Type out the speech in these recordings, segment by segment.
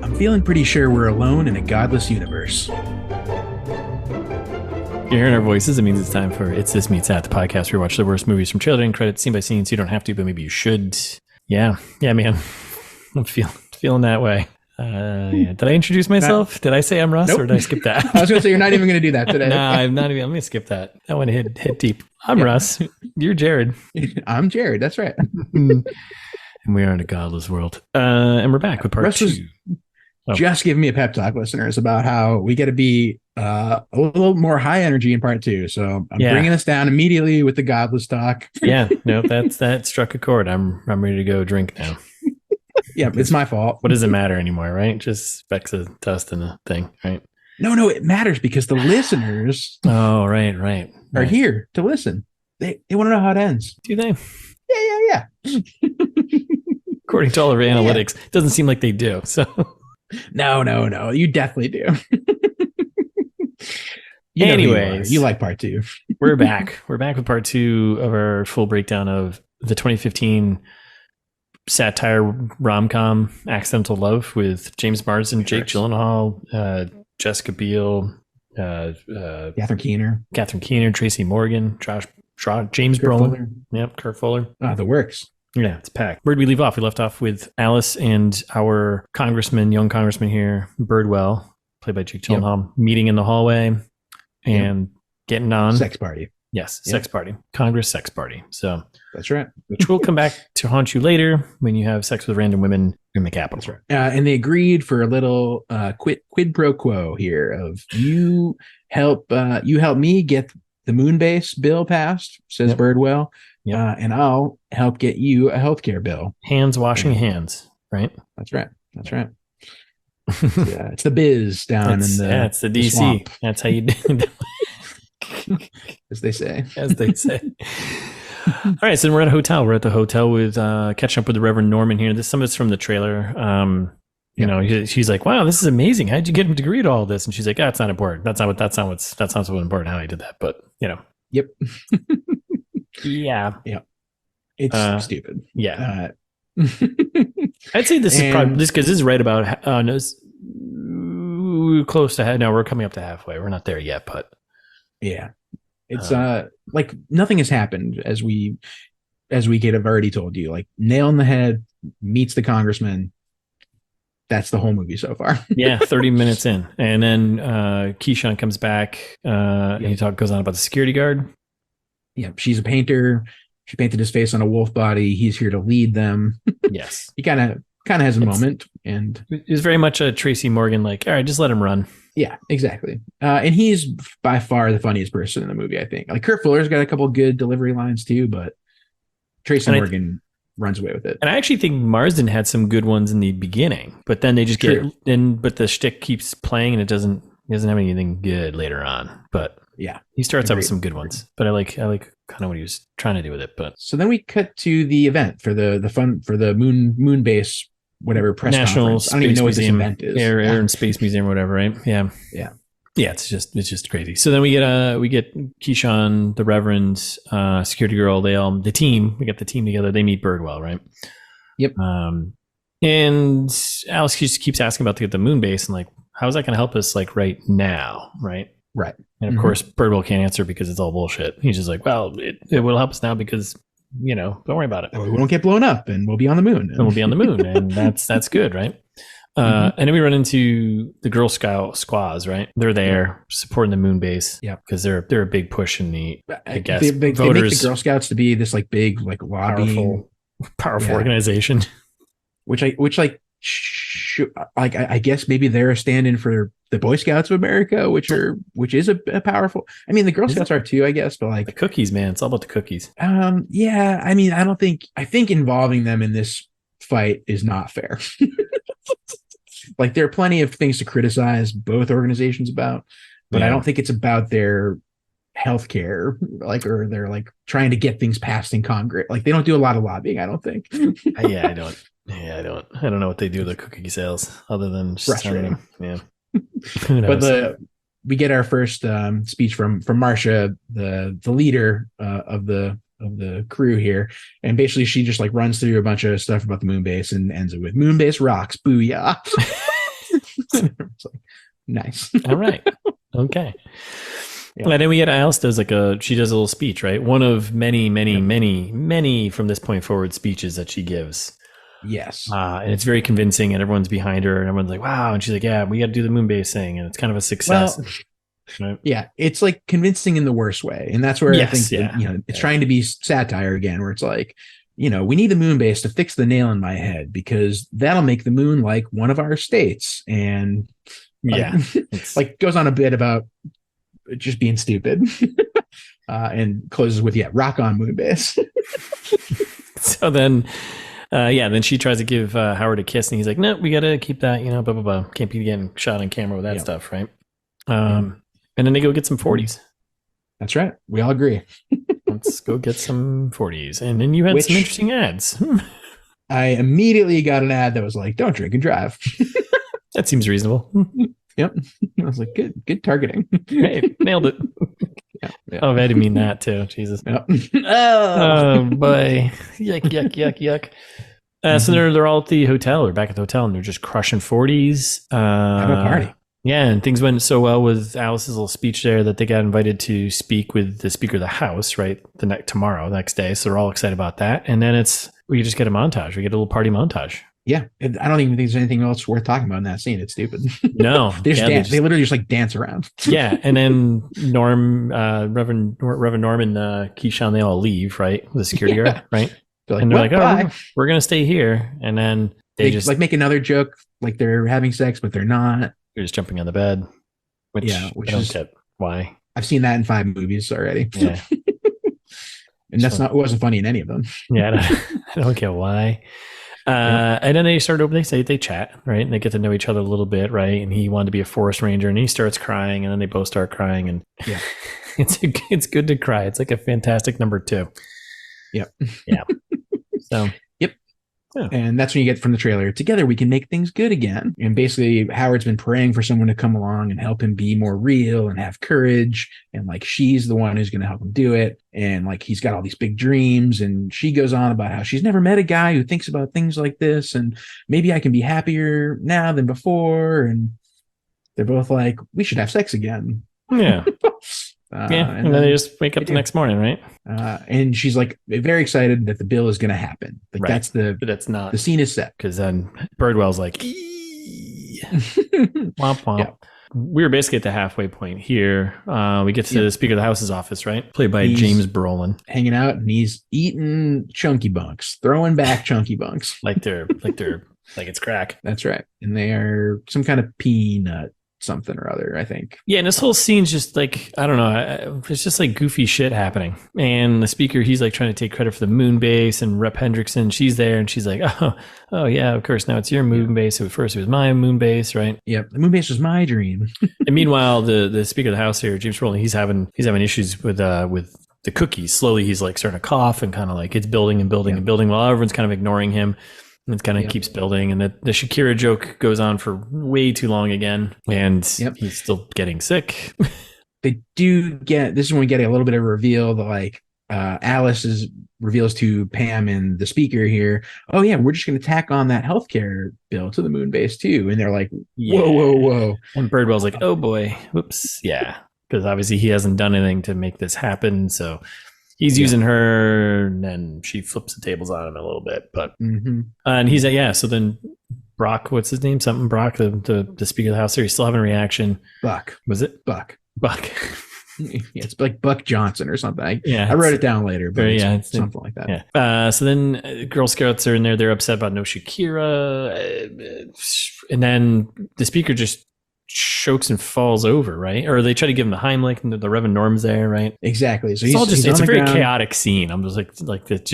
I'm feeling pretty sure we're alone in a godless universe. You're hearing our voices. It means it's time for It's This Meets That, the podcast where we watch the worst movies from trailer and credits, scene by scene. So you don't have to, but maybe you should. Yeah, man. I'm feeling that way. Yeah. Did I introduce myself? Did I say I'm Russ, Nope. or did I skip that? I was going to say you're not even going to do that today. Nah, I'm not even. I'm going to skip that. That one hit deep. I'm Russ. You're Jared. I'm Jared. That's right. And we are in a godless world. And we're back with part Russ 2. Just giving me a pep talk, listeners, about how we got to be a little more high energy in part 2. So I'm bringing us down immediately with the godless talk. Yeah, no, that struck a chord. I'm ready to go drink now. Yeah, it's my fault. What does it matter anymore, right? Just specks of dust in the thing, right? No, it matters because the listeners right. are here to listen. They want to know how it ends. Do they? Yeah. According to all of our analytics, it doesn't seem like they do. So no, you definitely do. Anyways, you like part 2. We're back. We're back with part 2 of our full breakdown of the 2015 satire rom-com Accidental Love with James Marsden, Jake Gyllenhaal, Jessica Biel, Catherine Keener, Tracy Morgan, James Kurt Brolin. Fuller. Yep, Kurt Fuller. The works. Yeah, it's packed. Where did we leave off? We left off with Alice and our young congressman here, Birdwell, played by Jake Gyllenhaal, meeting in the hallway and getting on. Sex party. Yes, sex party. Congress sex party. So that's right. Which will come back to haunt you later when you have sex with random women in the Capitol. That's right. And they agreed for a little quid pro quo here of you help me get the moon base bill passed, says Birdwell. Yeah, and I'll help get you a healthcare bill. Hands washing hands, right? That's right. It's the biz down in the it's the DC. Swamp. That's how you do it. As they say. All right, so we're at a hotel. We're at the hotel with catching up with the Reverend Norman here. Some of it's from the trailer. You know, she's like, "Wow, this is amazing. How'd you get him to agree to all this?" And she's like, "That's not important. That's not so important how I did that." But you know. Yep. Yeah. It's stupid. Yeah. I'd say this is probably this because this is right about close to now we're coming up to halfway. We're not there yet, but yeah, it's like nothing has happened as we have already told you. Like nail on the head, meets the congressman. That's the whole movie so far. Yeah, 30 minutes in, and then Keyshawn comes back. And he goes on about the security guard. Yeah, she's a painter. She painted his face on a wolf body. He's here to lead them. Yes, he kind of has a moment, and it was very much a Tracy Morgan. Like, all right, just let him run. Yeah, exactly. And he's by far the funniest person in the movie, I think. Like Kurt Fuller's got a couple good delivery lines too, but Tracy Morgan runs away with it. And I actually think Marsden had some good ones in the beginning, but then they just but the shtick keeps playing and he doesn't have anything good later on. But yeah, he starts out with some good ones. But I like kind of what he was trying to do with it. But so then we cut to the event for the moon base, whatever press National conference. Space I don't even know what Museum, this event is. Air and Space Museum or whatever, right? Yeah. It's just crazy. So then we get Keyshawn, the Reverend, security girl. We get the team together. They meet Birdwell, right? Yep. And Alice just keeps asking about the moon base and like, how's that going to help us like right now, right? Right. And of course, Birdwell can't answer because it's all bullshit. He's just like, well, it will help us now because don't worry about it. We won't get blown up, and we'll be on the moon. And we'll be on the moon, and that's good, right? And then we run into the Girl Scout squaws, right? They're there supporting the moon base, because they're a big push in the, I guess, they make voters. the Girl Scouts to be this like big, like lobbying, powerful organization. I guess maybe they're a stand-in for the Boy Scouts of America, which is a powerful. I mean, the Girl Scouts are too, I guess, but like the cookies, man, it's all about the cookies. Yeah. I mean, I think involving them in this fight is not fair. Like there are plenty of things to criticize both organizations about, but I don't think it's about their healthcare, or they're like trying to get things passed in Congress. Like they don't do a lot of lobbying, I don't think. I don't know what they do with their cookie sales other than just telling them. Yeah. But we get our first speech from Marcia, the leader of the the crew here, and basically she just like runs through a bunch of stuff about the moon base and ends it with moon base rocks, booyah. It's like, nice. All right. Okay. Yeah. And then we get Alice does she does a little speech, right? One of many from this point forward speeches that she gives. Yes. And it's very convincing, and everyone's behind her, and everyone's like, wow. And she's like, yeah, we got to do the moon base thing. And it's kind of a success. Well, right? Yeah. It's like convincing in the worst way. And that's where I think, it's trying to be satire again, where it's like, we need the moon base to fix the nail in my head because that'll make the moon like one of our states. And like goes on a bit about just being stupid and closes with, rock on moon base. So then, then she tries to give Howard a kiss, and he's like, no, we got to keep that, blah, blah, blah. Can't be getting shot on camera with that stuff, right? And then they go get some 40s. That's right. We all agree. Let's go get some 40s. And then you had some interesting ads. I immediately got an ad that was like, don't drink and drive. That seems reasonable. Yep. I was like, good targeting. Hey, nailed it. Yeah. Oh, I didn't mean that too. Jesus. Yep. Oh boy. Yuck. So they're all at the hotel or back at the hotel, and they're just crushing 40s. Have a party. Yeah, and things went so well with Alice's little speech there that they got invited to speak with the Speaker of the House, right? The next day. So they're all excited about that. And then we just get a montage. We get a little party montage. Yeah. I don't even think there's anything else worth talking about in that scene. It's stupid. No. They literally just like dance around. Yeah. And then Reverend Norman, Keyshawn, they all leave, right? The security guard, right? They're like, bye. Oh, we're going to stay here. And then they just like make another joke, like they're having sex, but they're not. They're just jumping on the bed. Which I don't get why. I've seen that in 5 movies already. Yeah. And it wasn't funny in any of them. Yeah. I don't get why. And then they they chat, right? And they get to know each other a little bit, right? And he wanted to be a forest ranger, and he starts crying, and then they both start crying, and it's good to cry. It's like a fantastic number 2. Yep. Yeah. So. Yep. Yeah. And that's when you get from the trailer, together we can make things good again. And basically Howard's been praying for someone to come along and help him be more real and have courage. And like, she's the one who's going to help him do it. And like, he's got all these big dreams. And she goes on about how she's never met a guy who thinks about things like this. And maybe I can be happier now than before. And they're both like, we should have sex again. Yeah. And then they just wake up the next morning, right? And she's like very excited that the bill is going to happen. Like right. That's not the scene is set, because then Birdwell's like, womp womp. Yeah. We were basically at the halfway point here. We get to the Speaker of the House's office, right? Played by James Brolin, hanging out, and he's eating chunky bunks, throwing back chunky bunks, like it's crack. That's right, and they are some kind of peanut something or other, I think. Yeah, and this whole scene's just like, I don't know, it's just like goofy shit happening. And the speaker, he's like trying to take credit for the moon base, and Rep Hendrickson, she's there, and she's like, oh yeah, of course, now it's your moon base. So first it was my moon base, right? Yep, the moon base was my dream. And meanwhile, the Speaker of the House here, James Brolin, he's having issues with the cookies. Slowly, he's like starting to cough, and kind of like it's building and building and building while everyone's kind of ignoring him. And it kind of keeps building, and the Shakira joke goes on for way too long again, and he's still getting sick. They do this is when we get a little bit of a reveal that like Alice reveals to Pam and the speaker here, oh yeah, we're just going to tack on that healthcare bill to the moon base too. And they're like, whoa. And Birdwell's like, oh boy, whoops. Yeah. Because obviously he hasn't done anything to make this happen. So he's using her, and then she flips the tables on him a little bit. But and he's like, so then Brock, what's his name? Something Brock, the Speaker of the House here, he's still having a reaction. Buck. Was it? Buck. Yeah, it's like Buck Johnson or something. I wrote it down later, but it's something like that. Yeah. So then Girl Scouts are in there. They're upset about no Shakira. And then the speaker just chokes and falls over, right? Or they try to give him the Heimlich, and the Reverend Norm's there, right? Exactly. So it's a very chaotic scene. I'm just like it's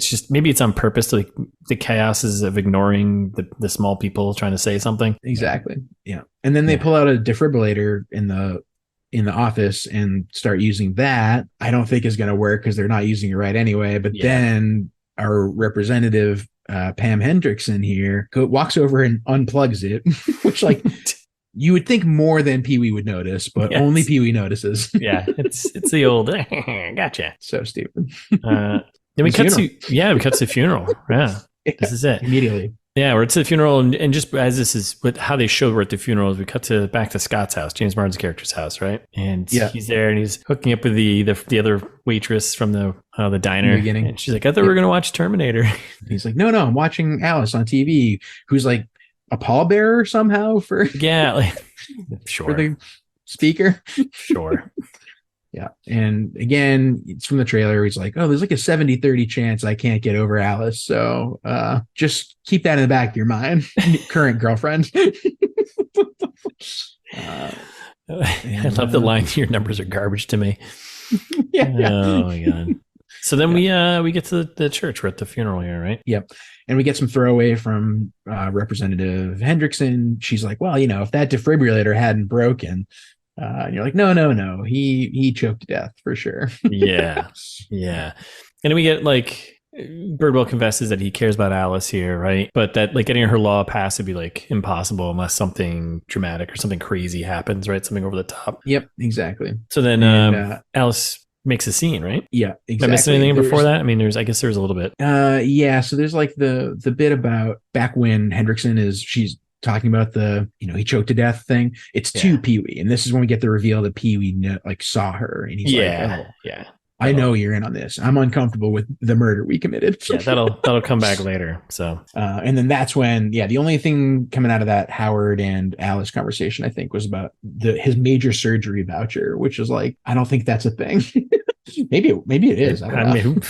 just maybe it's on purpose to like the chaoses of ignoring the small people trying to say something. Exactly. Yeah. And then they pull out a defibrillator in the office and start using that. I don't think is going to work because they're not using it right anyway. But then our representative Pam Hendrickson here walks over and unplugs it, which like you would think more than Pee-wee would notice, but only Pee-wee notices. Yeah, it's the old gotcha. So stupid. Then we cut to the funeral. Yeah, this is it immediately. Yeah, we're at the funeral, and just as this is with how they showed we're at the funeral, we cut to back to Scott's house, James Marsden's character's house, right? And he's there, and he's hooking up with the other waitress from the diner. In the beginning. And she's like, I thought we were going to watch Terminator. He's like, no, I'm watching Alice on TV, who's like a pallbearer somehow for sure for the speaker. Sure. Yeah. And again, it's from the trailer. He's like, oh, there's like a 70-30 chance I can't get over Alice. So just keep that in the back of your mind. Current girlfriend. I love the line, your numbers are garbage to me. Oh my God. So then we get to the church. We're at the funeral here, right? Yep. And we get some throwaway from Representative Hendrickson. She's like, well, if that defibrillator hadn't broken, and you're like, no, he choked to death for sure. Yeah. And then we get like Birdwell confesses that he cares about Alice here, right? But that like getting her law passed would be like impossible unless something dramatic or something crazy happens, right? Something over the top. Yep, exactly. So then Alice makes a scene, right? Yeah, exactly. Did I miss anything before that? I mean, I guess there's a little bit. So there's like the bit about back when she's talking about the he choked to death thing. It's to Pee-wee, and this is when we get the reveal that Pee-wee saw her, and he's like, I know you're in on this. I'm uncomfortable with the murder we committed. Yeah, that'll come back later. So and then that's when the only thing coming out of that Howard and Alice conversation I think was about his major surgery voucher, which is like, I don't think that's a thing. maybe it is. I don't know.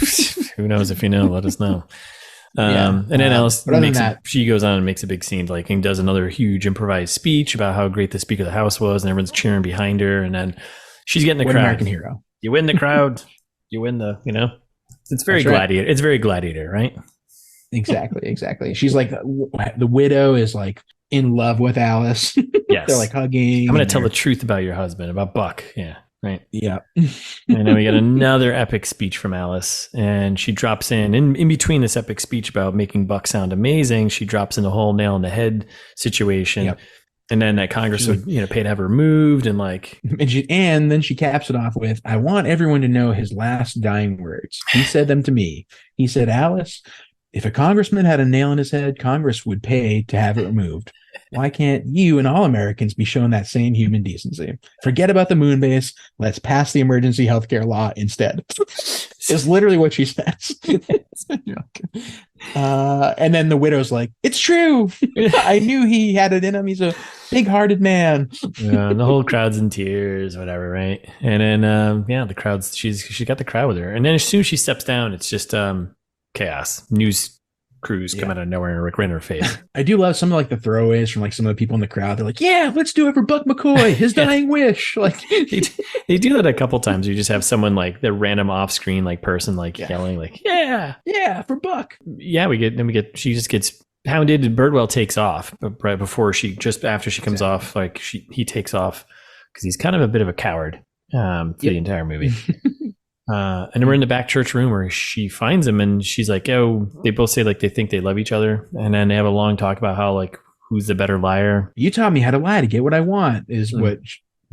Who knows? If you know, let us know. And then Alice she goes on and makes a big scene, like, and does another huge improvised speech about how great the Speaker of the House was, and everyone's cheering behind her. And then she's getting the crowd. American hero. You win the crowd. You win the. It's very gladiator. Right. It's very gladiator, right? Exactly. She's like the widow is like in love with Alice. Yes, they're like hugging. I'm going to tell the truth about your husband, about Buck. Yeah. Right. Yeah. And then we get another epic speech from Alice, and she drops in between this epic speech about making Buck sound amazing. She drops in the whole nail in the head situation. Yep. And then that Congress would, pay to have her moved, and like, and then she caps it off with, I want everyone to know his last dying words. He said them to me. He said, Alice, if a congressman had a nail in his head, Congress would pay to have it removed. Why can't you and all Americans be shown that same human decency? Forget about the moon base. Let's pass the emergency healthcare law instead. Is literally what she says. And then the widow's like, it's true. I knew he had it in him. He's a big-hearted man. Yeah, and the whole crowd's in tears, whatever, right? And then the crowd's she's got the crowd with her. And then as soon as she steps down, it's just chaos. News crews come out of nowhere and rip in her face. I do love some of like the throwaways from like some of the people in the crowd. They're like, yeah, let's do it for Buck McCoy, his dying wish. Like they do that a couple times. You just have someone like the random off-screen like person like yelling like, yeah, for Buck. Yeah, she just gets hounded, and Birdwell takes off right before after she comes off, like he takes off because he's kind of a bit of a coward for the entire movie. And then we're in the back church room where she finds him, and she's like, oh, they both say like they think they love each other. And then they have a long talk about how like, who's the better liar? You taught me how to lie to get what I want is what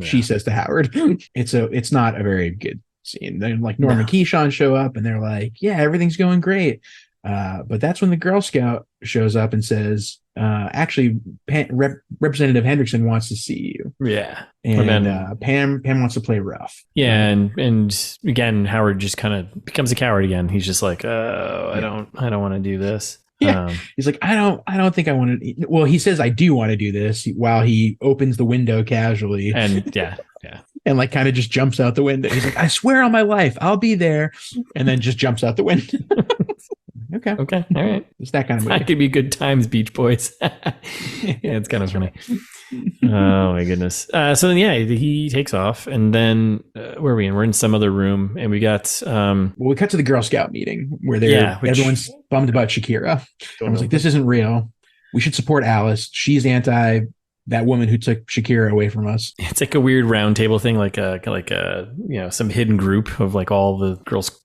she says to Howard. It's not a very good scene. Then like Norm and Keyshawn show up, and they're like, yeah, everything's going great. But that's when the Girl Scout shows up and says, actually, Representative Hendrickson wants to see you. Yeah. And Pam wants to play rough. Yeah. And again, Howard just kind of becomes a coward again. He's just like, I don't want to do this. Yeah. He's like, I don't think I want to. Well, he says, I do want to do this while he opens the window casually. And and like kind of just jumps out the window. He's like, I swear on my life, I'll be there. And then just jumps out the window. Okay. All right. It's that kind of movie. That could be good times, Beach Boys. It's kind of funny. Oh my goodness. So then, he takes off, and then where are we in? We're in some other room, and we got. We cut to the Girl Scout meeting where everyone's bummed about Shakira. I was like, this isn't real. We should support Alice. She's anti that woman who took Shakira away from us. It's like a weird round table thing, like some hidden group of like all the girls.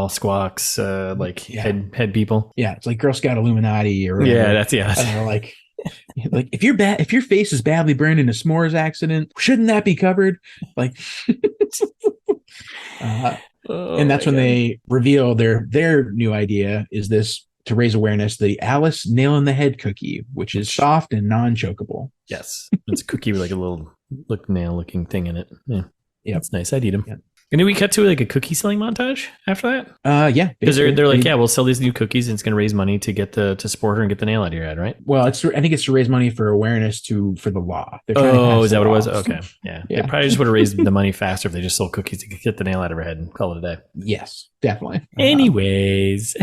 Squawks, head people. Yeah, it's like Girl Scout Illuminati or whatever. Yeah, that's And they're like, Like if your face is badly burned in a s'mores accident, shouldn't that be covered? Like, and that's when they reveal their new idea is this to raise awareness, the Alice nail in the head cookie, which is soft and non-chokeable. Yes, it's a cookie with like a little nail looking thing in it. Yeah, That's nice. I'd eat them. Yep. And then we cut to like a cookie selling montage after that. Yeah, because they're like, yeah, we'll sell these new cookies and it's going to raise money to get to support her and get the nail out of your head, right? Well, I think it's to raise money for awareness for the law. Oh, is that what it was? Okay, yeah. They probably just would have raised the money faster if they just sold cookies to get the nail out of her head and call it a day. Yes, definitely. Anyways.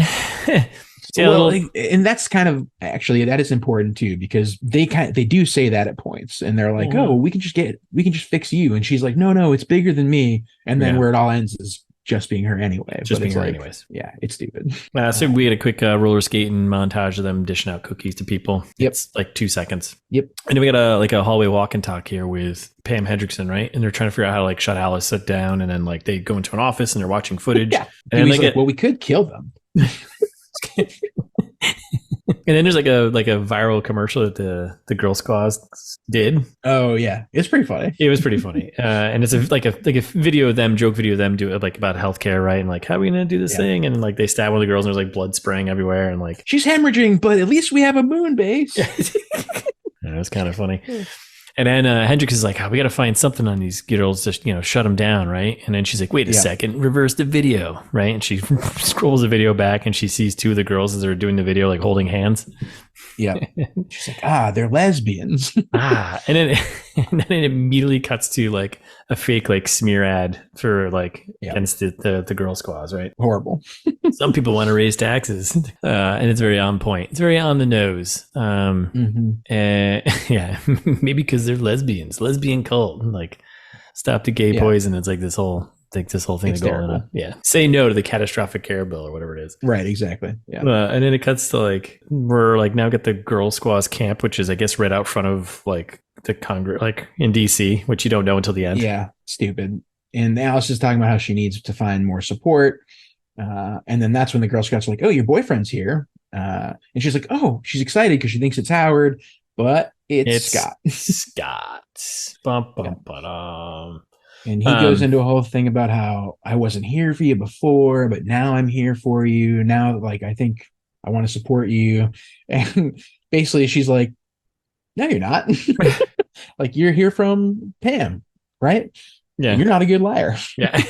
And that's kind of actually that is important too, because they do say that at points and they're like, oh, we can just fix you. And she's like, no, it's bigger than me. And then where it all ends is just being her anyway. Just being her like, anyways. Yeah, it's stupid. So we had a quick roller skating montage of them dishing out cookies to people. Yep. It's like 2 seconds. Yep. And then we got a hallway walk and talk here with Pam Hendrickson, right? And they're trying to figure out how to like shut Alice sit down. And then like they go into an office and they're watching footage. Yeah. And he's like, well, we could kill them. And then there's like a viral commercial that the Girl Squads did. Oh yeah, it's pretty funny. It was pretty funny, and it's like a video of them, joke video of them do it like about healthcare, right? And like how are we gonna do this thing? And like they stab one of the girls and there's like blood spraying everywhere, and like she's hemorrhaging, but at least we have a moon base. It was kind of funny. And then Hendrix is like, we got to find something on these girls to, shut them down, right? And then she's like, wait a second, reverse the video, right? And she scrolls the video back and she sees two of the girls as they're doing the video, like holding hands. Yeah. She's like, they're lesbians. And then it immediately cuts to like a fake like smear ad for like against the Girl Squads, right? Horrible. Some people want to raise taxes, and it's very on point. It's very on the nose. Maybe because they're lesbians, lesbian cult, like stop the gay poison. It's like this whole thing to go on. Say no to the catastrophic care bill or whatever it is. Right, exactly. Yeah. And then it cuts to like we're like now got the Girl Squads camp, which is I guess right out front of like the Congress, like in DC, which you don't know until the end. Yeah, stupid. And Alice is talking about how she needs to find more support. And then that's when the Girl Scouts are like, oh, your boyfriend's here. And she's like, oh, she's excited because she thinks it's Howard, but it's Scott. Scott. Bum, bum, ba-dum. And he goes into a whole thing about how I wasn't here for you before, but now I'm here for you. Now, like, I think I want to support you. And basically she's like, no, you're not. Like, you're here from Pam, right? Yeah. You're not a good liar. Yeah.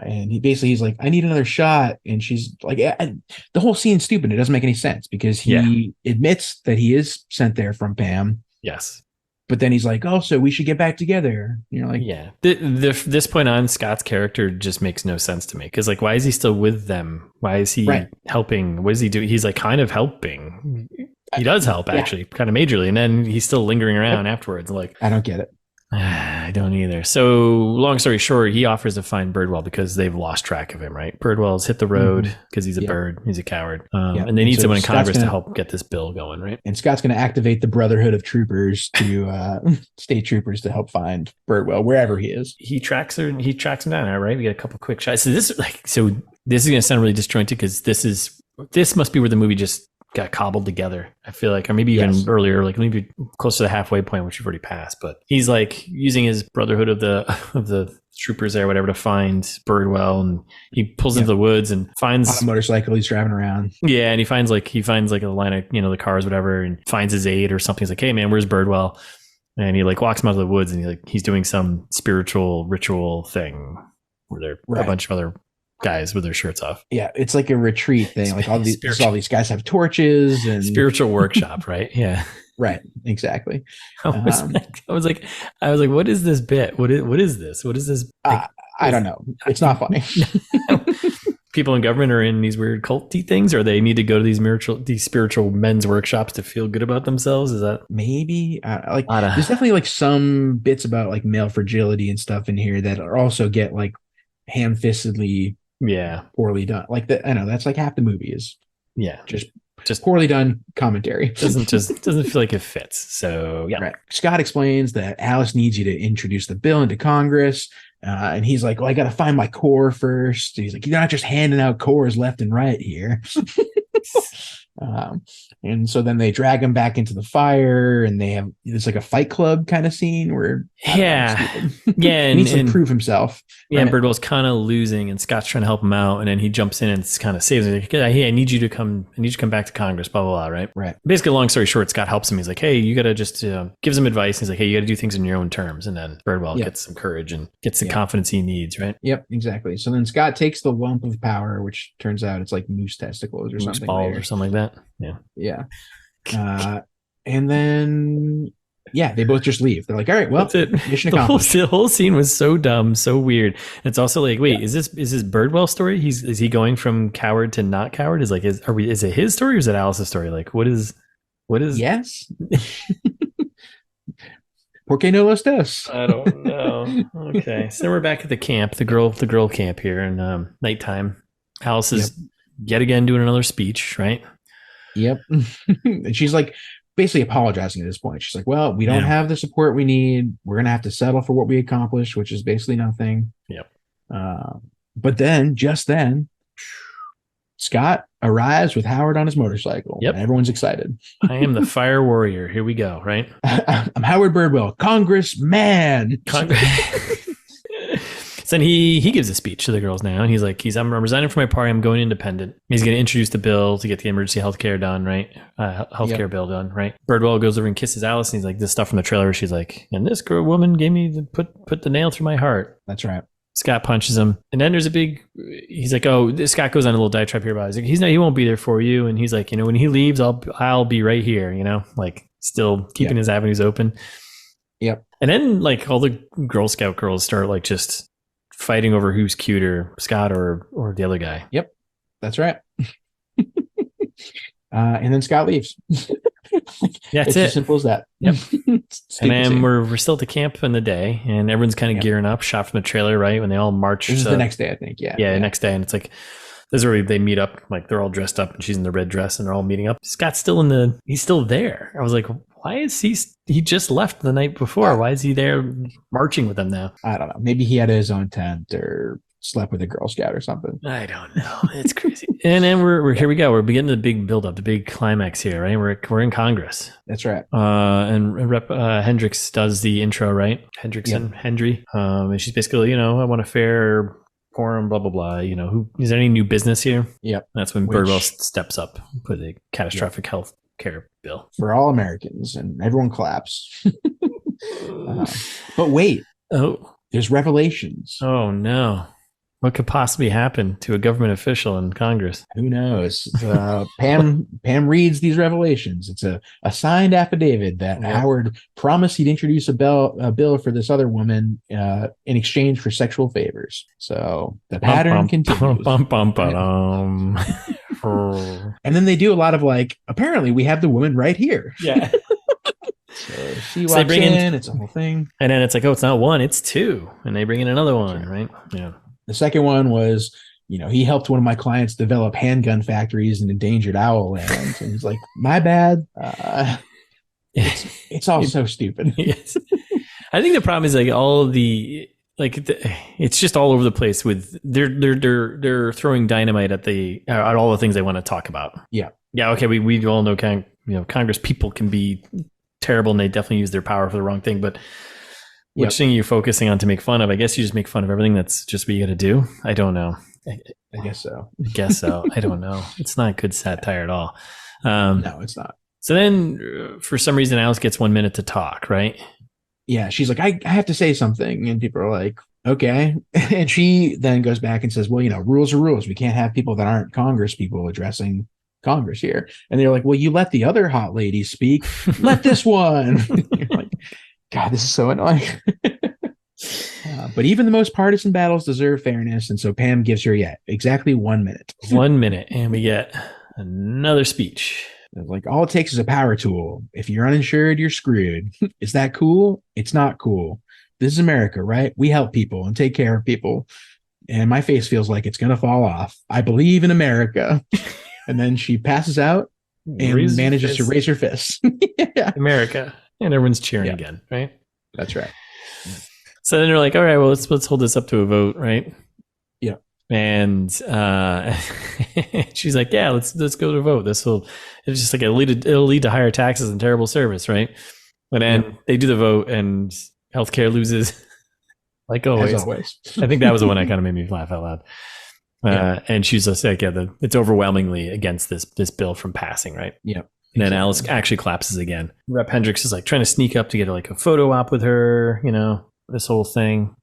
And he's like, I need another shot. And she's like, the whole scene's stupid. It doesn't make any sense because he admits that he is sent there from Pam. Yes. But then he's like, oh, so we should get back together. You're like, yeah. This point on, Scott's character just makes no sense to me. Because like, why is he still with them? Why is he helping? What is he doing? He's like kind of helping. He does help actually, kind of majorly. And then he's still lingering around afterwards. Like, I don't get it. I don't either. So long story short, he offers to find Birdwell because they've lost track of him, right? Birdwell's hit the road because he's a bird. He's a coward. And they need someone in Congress to help get this bill going, right? And Scott's going to activate the Brotherhood of Troopers to state troopers to help find Birdwell wherever he is. He tracks him down, all right? We get a couple quick shots. So this is going to sound really disjointed because this must be where the movie just got cobbled together, I feel like, or maybe even earlier, like maybe close to the halfway point, which we've already passed. But he's like using his Brotherhood of the troopers there, whatever, to find Birdwell, and he pulls into the woods and finds on a motorcycle he's driving around. Yeah, and he finds like a line of the cars, whatever, and finds his aide or something. He's like, hey man, where's Birdwell? And he like walks him out of the woods, and he's doing some spiritual ritual thing where there are a bunch of other guys with their shirts off. Yeah, it's like a retreat thing. Like all these guys have torches and spiritual workshop, right? Yeah, right. Exactly. I was like, what is this bit? What is this? What is this? I don't know. It's not funny. People in government are in these weird culty things, or they need to go to these spiritual men's workshops to feel good about themselves. Is that maybe there's definitely like some bits about like male fragility and stuff in here that are also get like ham-fistedly poorly done. Like that, I know that's like half the movie is just poorly done commentary. doesn't feel like it fits. So right. Scott explains that Alice needs you to introduce the bill into Congress, and he's like, well, I got to find my core first. He's like, you're not just handing out cores left and right here. And so then they drag him back into the fire, and it's like a Fight Club kind of scene where yeah, he needs to prove himself. Yeah, right? And Birdwell's kind of losing, and Scott's trying to help him out, and then he jumps in and kind of saves him. Like, hey, I need you to come back to Congress, blah, blah, blah, right? Right. Basically, long story short, Scott helps him. He's like, hey, you got to just gives him advice. He's like, hey, you got to do things in your own terms. And then Birdwell gets some courage and gets the confidence he needs, right? Yep, exactly. So then Scott takes the lump of power, which turns out it's like moose testicles or moose something. Balls or something like that. Yeah. Yeah. And then they both just leave. They're like, all right, well, that's it. Mission accomplished. The whole scene was so dumb, so weird. It's also like, wait, is this Birdwell's story? Is he going from coward to not coward? Is it his story or is it Alice's story? Like, what is yes. ¿Por qué no los dos? I don't know. Okay. So we're back at the camp, the girl camp here, and nighttime. Alice is yet again doing another speech, right? Yep. And she's like basically apologizing at this point. She's like, well, we don't have the support we need. We're going to have to settle for what we accomplished, which is basically nothing. Yep. But then, just then, Scott arrives with Howard on his motorcycle. Yep. And everyone's excited. I am the fire warrior. Here we go, right? I'm Howard Birdwell, Congressman. So then he gives a speech to the girls now, and he's like, I'm resigning from my party. I'm going independent. He's going to introduce the bill to get the emergency health care done, right? Healthcare bill done, right? Birdwell goes over and kisses Alice, and he's like, this stuff from the trailer. She's like, and this woman gave me put the nail through my heart. That's right. Scott punches him, and then there's he's like, oh, Scott goes on a little diatribe here about it. He's like, he won't be there for you, and he's like, when he leaves, I'll be right here, like still keeping his avenues open. Yep. And then like all the Girl Scout girls start like just fighting over who's cuter, Scott or the other guy. Yep, that's right. And then Scott leaves. That's it's as simple as that. Yep. And then we're still at the camp in the day, and everyone's kind of gearing up, shot from the trailer, right? When they all march. This is the next day, I think. Yeah, the next day, and it's like this is where they meet up. Like they're all dressed up, and she's in the red dress, and they're all meeting up. Scott's he's still there. I was like, why is he just left the night before? Why is he there marching with them now? I don't know. Maybe he had his own tent or slept with a Girl Scout or something. I don't know. It's crazy. And then we're here we go. We're beginning the big build up, the big climax here, right? We're in Congress. That's right. And Rep Hendricks does the intro, right? Hendry. And she's basically, I want a fair forum, blah blah blah. Who is there any new business here? Yep. That's when Birdwell steps up with a catastrophic health care bill for all Americans, and everyone claps. But wait, there's revelations. Oh no, what could possibly happen to a government official in Congress? Who knows? Pam reads these revelations. It's a signed affidavit that Howard promised he'd introduce a bill for this other woman in exchange for sexual favors. So the pattern continues. And then they do a lot of apparently we have the woman right here. Yeah. So she walks in, it's a whole thing. And then it's like, it's not one, it's two. And they bring in another one, right? Yeah. The second one was, he helped one of my clients develop handgun factories in endangered owl land. And he's like, my bad. It's all so stupid. Yes. I think the problem is all of the it's just all over the place with they're throwing dynamite at all the things they want to talk about. Yeah. Yeah. Okay. We all know Congress people can be terrible and they definitely use their power for the wrong thing. But which thing you're focusing on to make fun of? I guess you just make fun of everything. That's just what you got to do. I don't know. I guess so. I don't know. It's not good satire at all. No, it's not. So then for some reason, Alice gets 1 minute to talk, right? Yeah, she's like, I have to say something. And people are like, okay. And she then goes back and says, well, rules are rules. We can't have people that aren't Congress people addressing Congress here. And they're like, well, you let the other hot ladies speak. Let this one. You're like, God, this is so annoying. But even the most partisan battles deserve fairness. And so Pam gives her exactly 1 minute. 1 minute. And we get another speech. Like, all it takes is a power tool. If you're uninsured, you're screwed. Is that cool? It's not cool. This is America, right? We help people and take care of people. And my face feels like it's going to fall off. I believe in America. And then she passes out and manages to raise her fist. Yeah. America. And everyone's cheering again, right? That's right. So then they're like, all right, well, let's hold this up to a vote, right? Yeah. And she's like, yeah, let's go to vote. It's just like it'll lead to higher taxes and terrible service, right? And then they do the vote and healthcare loses, like always. As always. I think that was the one that kind of made me laugh out loud. And she's just like, it's overwhelmingly against this bill from passing, right? Yeah. And then Alice actually collapses again. Rep Hendricks is like trying to sneak up to get like a photo op with her, this whole thing.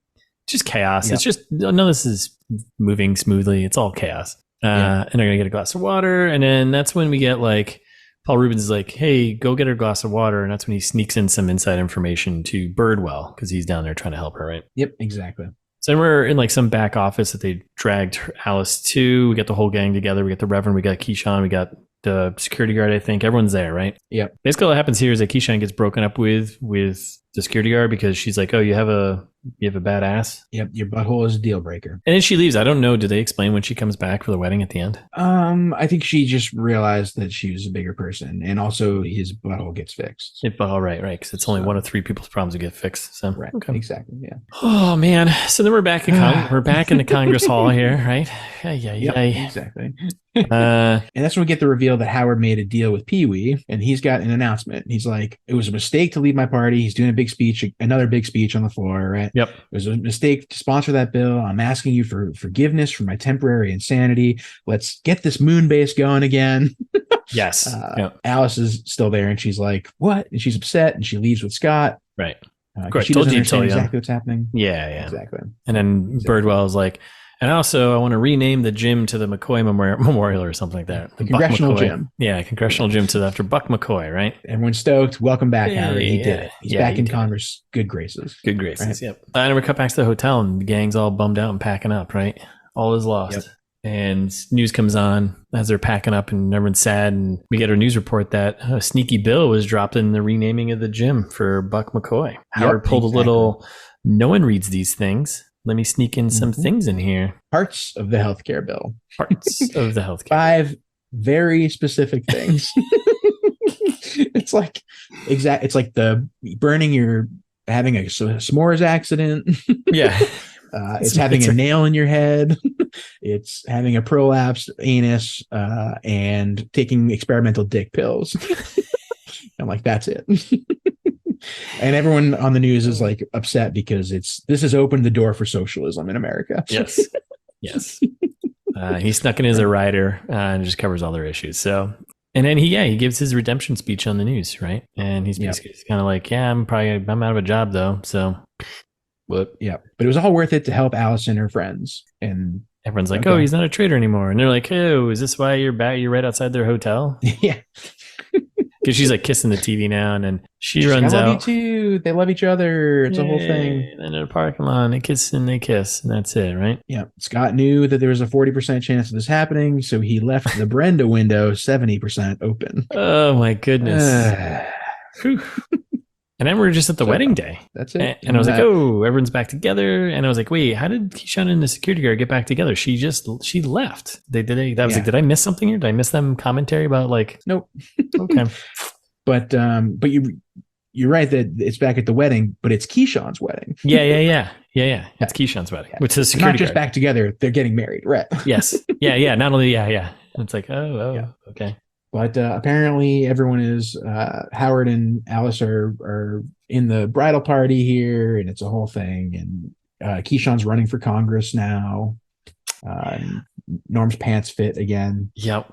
Just chaos. Yep. It's just, none of this is moving smoothly. It's all chaos. And they're going to get a glass of water. And then that's when we get like, Paul Reubens is like, hey, go get her a glass of water. And that's when he sneaks in some inside information to Birdwell because he's down there trying to help her, right? Yep, exactly. So we're in like some back office that they dragged Alice to. We got the whole gang together. We got the Reverend, we got Keyshawn, we got the security guard, I think. Everyone's there, right? Yep. Basically what happens here is that Keyshawn gets broken up with the security guard because she's like, oh, you have a bad ass? Yep, your butthole is a deal breaker. And then she leaves. I don't know. Do they explain when she comes back for the wedding at the end? I think she just realized that she was a bigger person, and also his butthole gets fixed. Right, because it's only one of 3 people's problems to get fixed. So right, exactly, yeah. Oh man, so then we're back in the Congress Hall here, right? Yep, exactly. And that's when we get the reveal that Howard made a deal with Pee Wee, and he's got an announcement. He's like, it was a mistake to leave my party. He's doing another big speech on the floor, right? Yep. It was a mistake to sponsor that bill. I'm asking you for forgiveness for my temporary insanity. Let's get this moon base going again. Yes. Alice is still there, and she's like, what? And she's upset, and she leaves with Scott. Right. She doesn't understand exactly what's happening. Yeah. Exactly. And then Birdwell is like, and also, I want to rename the gym to the McCoy Memorial or something like that. The Congressional Gym. Yeah, Congressional Gym after Buck McCoy, right? Everyone's stoked. Welcome back, Howard. He did it. He's back in Congress. Good graces. Right? Yep. And we cut back to the hotel, and the gang's all bummed out and packing up, right? All is lost. Yep. And news comes on as they're packing up, and everyone's sad. And we get a news report that a sneaky bill was dropped in the renaming of the gym for Buck McCoy. Howard pulled a little, no one reads these things. Let me sneak in some things in here. Parts of the healthcare bill. 5 very specific things. It's like the having a s'mores accident. Yeah. It's having a nail in your head. It's having a prolapsed anus and taking experimental dick pills. I'm like, that's it. And everyone on the news is like upset because this has opened the door for socialism in America. Yes. He snuck in as a writer and just covers all their issues. So, and then he gives his redemption speech on the news, right? And he's basically kind of like, I'm out of a job though. So, but it was all worth it to help Alice and her friends. And everyone's like, oh, he's not a traitor anymore. And they're like, oh, is this why you're right outside their hotel? Yeah. Because she's like kissing the TV now, and then she's runs out. I love you too. They love each other. It's a whole thing. And in a parking lot, they kiss, and that's it, right? Yeah. Scott knew that there was a 40% chance of this happening, so he left the Brenda window 70% open. Oh my goodness. And then we're just at the wedding day. That's it. And I was like, oh, everyone's back together. And I was like, wait, how did Keyshawn and the security guard get back together? She left. Did I miss something here? Did I miss them commentary about like? Nope. Okay. But you're right that it's back at the wedding, but it's Keyshawn's wedding. Yeah. It's Keyshawn's wedding. Which is security not just guard. Back together. They're getting married, right? Yes. Yeah. Not only, And it's like, okay. But apparently everyone is, Howard and Alice are in the bridal party here, and it's a whole thing. And Keyshawn's running for Congress now. Norm's pants fit again. Yep.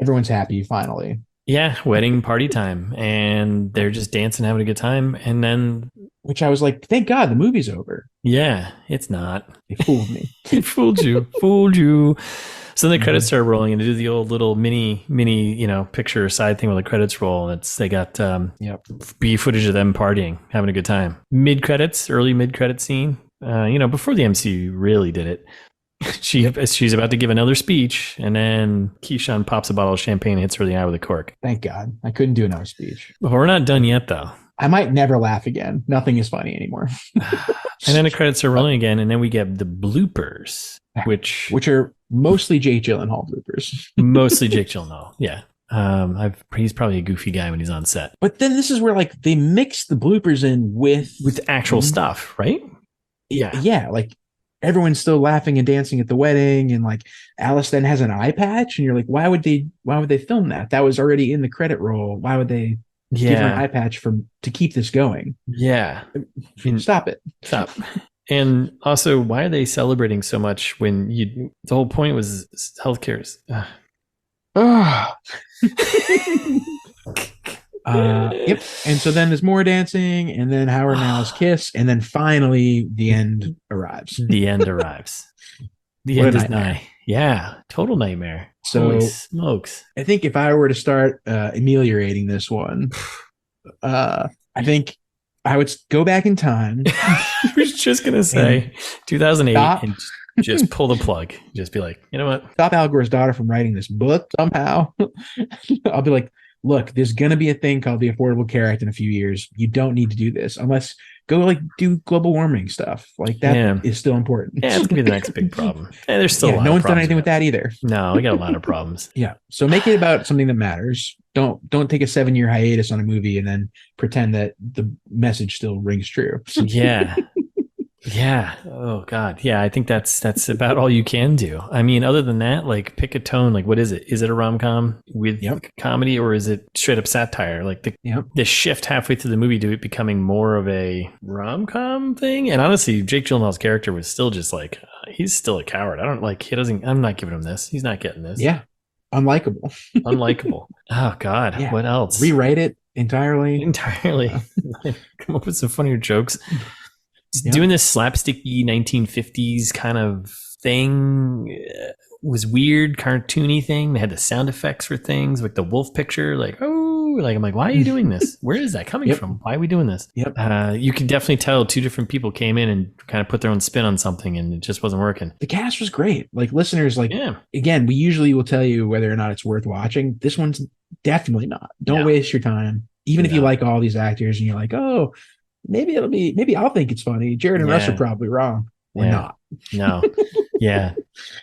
Everyone's happy finally. Yeah, wedding party time. And they're just dancing, having a good time. And then... Which I was like, thank God the movie's over. Yeah, it's not. They fooled me. They fooled you. So then the credits start rolling, and they do the old little mini, picture side thing where the credits roll. They got B footage of them partying, having a good time. Early mid credit scene. Before the MCU really did it. She's about to give another speech, and then Keyshawn pops a bottle of champagne and hits her in the eye with a cork. Thank God. I couldn't do another speech. But we're not done yet, though. I might never laugh again. Nothing is funny anymore. And then the credits are rolling again, and then we get the bloopers, which are mostly Jake Gyllenhaal bloopers. Mostly Jake Gyllenhaal, yeah. He's probably a goofy guy when he's on set. But then this is where like they mix the bloopers in with actual stuff, right? Yeah. Like everyone's still laughing and dancing at the wedding, and like Alice then has an eye patch, and you're like, why would they film that? That was already in the credit roll. Why would they give her an eye patch to keep this going? Yeah. Stop it. Stop. And also, why are they celebrating so much when the whole point was healthcare's? Yep. And so then there's more dancing, and then Howard and Alice kiss, and then finally the end arrives. The end arrives. The end is nigh. Yeah, total nightmare. So holy smokes. I think if I were to start ameliorating this one, I think I would go back in time. I was just gonna say 2008 and just pull the plug. Just be like, you know what? Stop Al Gore's daughter from writing this book somehow. I'll be like, look, there's gonna be a thing called the Affordable Care Act in a few years. You don't need to do this unless go like do global warming stuff. Like that is still important. Yeah, it's gonna be the next big problem. And there's still a lot no of one's done problems anything with that either. No, we got a lot of problems. Yeah. So make it about something that matters. Don't take a 7-year hiatus on a movie and then pretend that the message still rings true. Yeah. Yeah. Oh God. Yeah. I think that's about all you can do. I mean, other than that, like pick a tone. Like, what is it? Is it a rom-com with comedy, or is it straight up satire? Like the shift halfway through the movie to it becoming more of a rom-com thing. And honestly, Jake Gyllenhaal's character was still just like, he's still a coward. I'm not giving him this. He's not getting this. Yeah. Unlikable. Oh God. Yeah. What else? Rewrite it entirely. Come up with some funnier jokes. Doing this slapsticky 1950s kind of thing was weird, cartoony thing. They had the sound effects for things like the wolf picture, like, oh, like I'm like, why are you doing this? Where is that coming from? Why are we doing this? You can definitely tell two different people came in and kind of put their own spin on something, and it just wasn't working. The cast was great. Like listeners, again, we usually will tell you whether or not it's worth watching. This one's definitely not. Don't waste your time. Even if you like all these actors and you're like, oh, maybe I'll think it's funny. Jared and Russ are probably wrong. We're not. No. Yeah.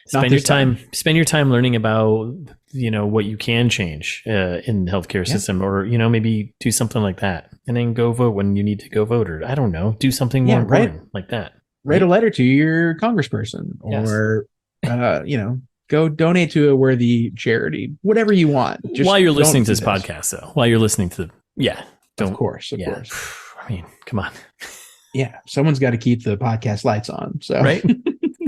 Spend your time learning about, what you can change in the healthcare system, or, maybe do something like that, and then go vote when you need to go vote, or I don't know, do something more important like that. Write a letter to your congressperson, or, go donate to a worthy charity, whatever you want. Just while you're listening to this podcast, though, of course. I mean, come on. Yeah, someone's got to keep the podcast lights on. So right.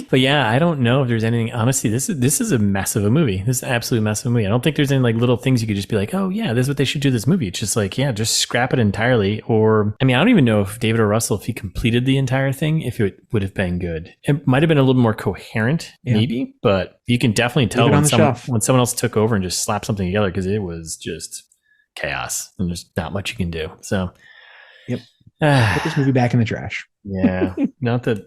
But yeah, I don't know if there's anything. Honestly, this is a mess of a movie. This is an absolute mess of a movie. I don't think there's any like little things you could just be like, oh yeah, this is what they should do this movie. It's just like, yeah, just scrap it entirely. Or I mean, I don't even know if David or Russell, if he completed the entire thing, if it would have been good. It might have been a little more coherent, maybe, but you can definitely tell when someone else took over and just slapped something together, because it was just chaos and there's not much you can do. So. Yep. Put this movie back in the trash. Yeah. Not that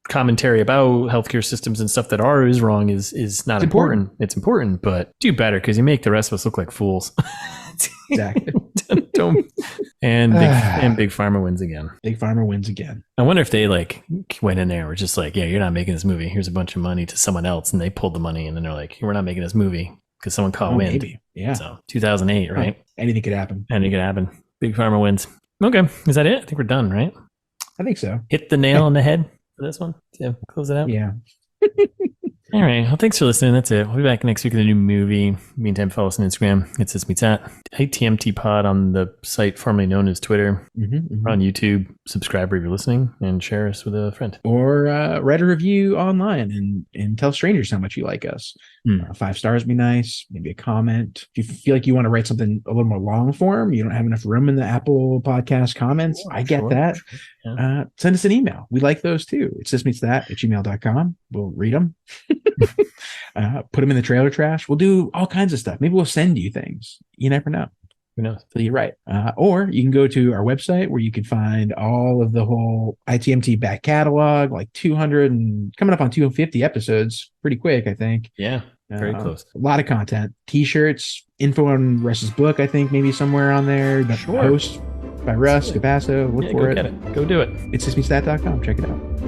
commentary about healthcare systems and stuff that is wrong is not important. It's important, but do better, because you make the rest of us look like fools. Exactly. And Big Pharma wins again. Big Pharma wins again. I wonder if they went in there and were just like, yeah, you're not making this movie. Here's a bunch of money to someone else. And they pulled the money, and then they're like, we're not making this movie because someone caught wind. Maybe. Yeah. So 2008, right? Anything could happen. Big Pharma wins. Okay. Is that it? I think we're done, right? I think so. Hit the nail on the head for this one. Yeah. Close it out. Yeah. All right. Well, thanks for listening. That's it. We'll be back next week with a new movie. Meantime, follow us on Instagram. It's This Meets That. ITMT Pod on the site formerly known as Twitter. We're on YouTube. Subscribe if you're listening, and share us with a friend. Or write a review online and tell strangers how much you like us. 5 stars would be nice. Maybe a comment. If you feel like you want to write something a little more long form, you don't have enough room in the Apple Podcast comments. I get that. Yeah. Send us an email. We like those too. It's thismeetsthat@gmail.com. We'll read them. Put them in the trailer trash. We'll do all kinds of stuff. Maybe we'll send you things. You never know. Who knows? So you're right. Or you can go to our website where you can find all of the whole ITMT back catalog, like 200 and coming up on 250 episodes pretty quick, I think. Yeah, very close. A lot of content. T-shirts, info on Russ's book, I think maybe somewhere on there. The post by Russ Capasso. Look for it. Go do it. It's thismeetsthat.com. Check it out.